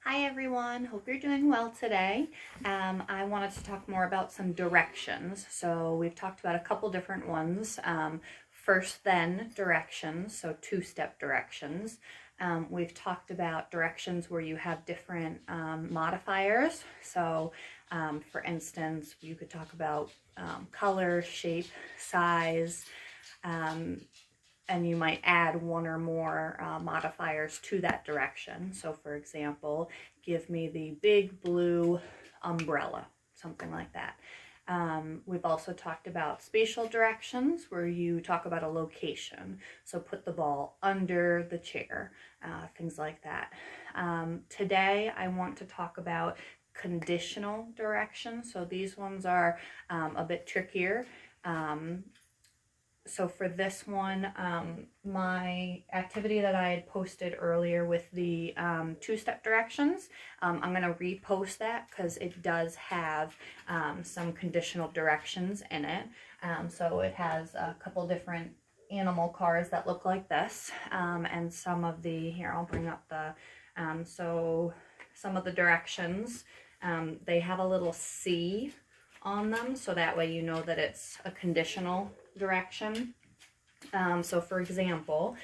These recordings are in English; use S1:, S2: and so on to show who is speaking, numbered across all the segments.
S1: Hi everyone, hope you're doing well today. I wanted to talk more about some directions. So we've talked about a couple different ones. First then directions, so two-step directions. We've talked about directions where you have different modifiers. So for instance, you could talk about color, shape, size, and you might add one or more modifiers to that direction. So for example, give me the big blue umbrella, something like that. We've also talked about spatial directions where you talk about a location. So put the ball under the chair, things like that. Today I want to talk about conditional directions. So these ones are a bit trickier. So for this one, my activity that I had posted earlier with the two-step directions, I'm going to repost that because it does have some conditional directions in it. So it has a couple different animal cards that look like this, and some of the, here I'll bring up the, so some of the directions, they have a little C on them, so that way you know that it's a conditional direction. So for example,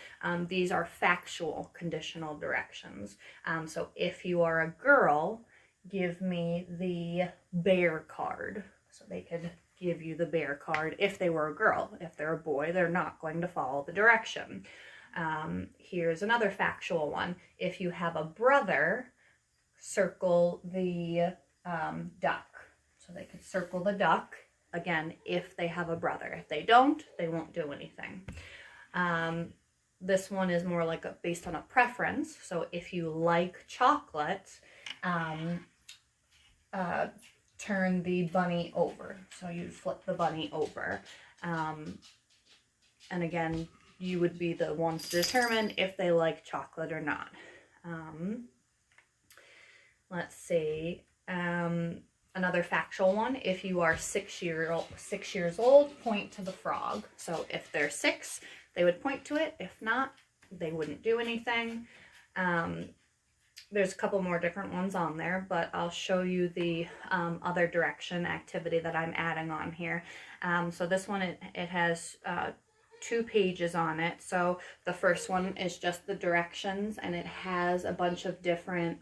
S1: these are factual conditional directions. So if you are a girl, give me the bear card. So they could give you the bear card if they were a girl. If they're a boy, they're not going to follow the direction. Here's another factual one. If you have a brother, circle the duck. So they could circle the duck, again, if they have a brother. If they don't, they won't do anything. This one is more like based on a preference. So if you like chocolate, turn the bunny over. So you flip the bunny over. And again, you would be the ones to determine if they like chocolate or not. Let's see. Another factual one, if you are 6 years old, point to the frog. So if they're 6, they would point to it. If not, they wouldn't do anything. There's a couple more different ones on there, but I'll show you the other direction activity that I'm adding on here. So this one, it has 2 pages on it. So the first one is just the directions, and it has a bunch of different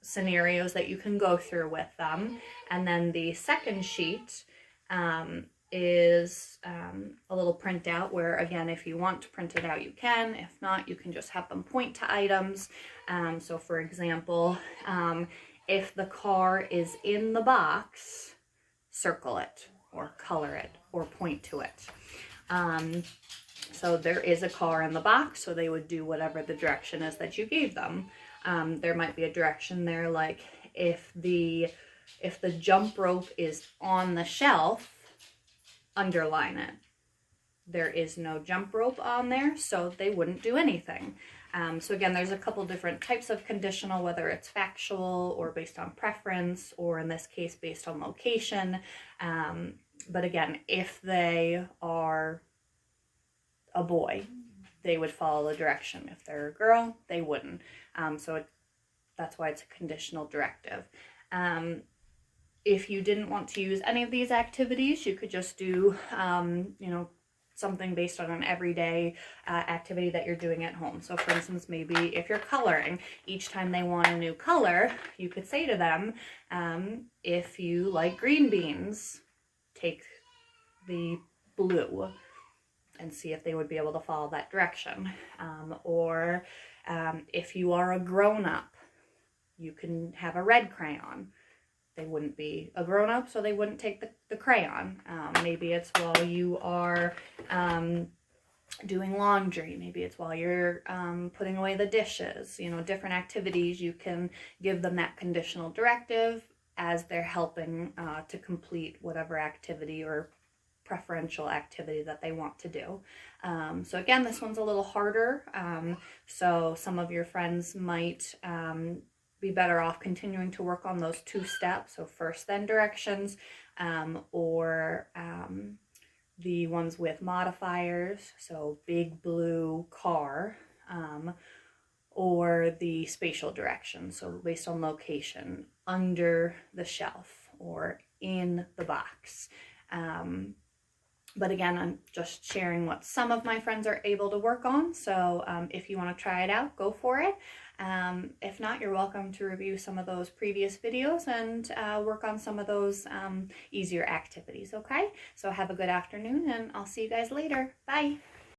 S1: scenarios that you can go through with them. And then the second sheet is a little printout where, again, if you want to print it out, you can. If not, you can just have them point to items. So for example, if the car is in the box, circle it or color it or point to it. So there is a car in the box, so they would do whatever the direction is that you gave them. There might be a direction there like if the jump rope is on the shelf, underline it. There is no jump rope on there, so they wouldn't do anything. So again, there's a couple different types of conditional, whether it's factual or based on preference, or in this case based on location. But again, if they are a boy, they would follow the direction. If they're a girl, they wouldn't. That's why it's a conditional directive. If you didn't want to use any of these activities, you could just do, something based on an everyday activity that you're doing at home. So for instance, maybe if you're coloring, each time they want a new color, you could say to them, if you like green beans, take the blue, and see if they would be able to follow that direction. Or if you are a grown-up, you can have a red crayon. They wouldn't be a grown-up, so they wouldn't take the crayon. Maybe it's while you are doing laundry. Maybe it's while you're putting away the dishes. Different activities. You can give them that conditional directive as they're helping to complete whatever activity or preferential activity that they want to do. So again, this one's a little harder. So some of your friends might be better off continuing to work on those 2 steps. So first then directions, or the ones with modifiers. So big blue car, or the spatial direction, so based on location, under the shelf or in the box. But again, I'm just sharing what some of my friends are able to work on. So if you want to try it out, go for it. If not, you're welcome to review some of those previous videos and work on some of those easier activities, okay? So have a good afternoon, and I'll see you guys later. Bye.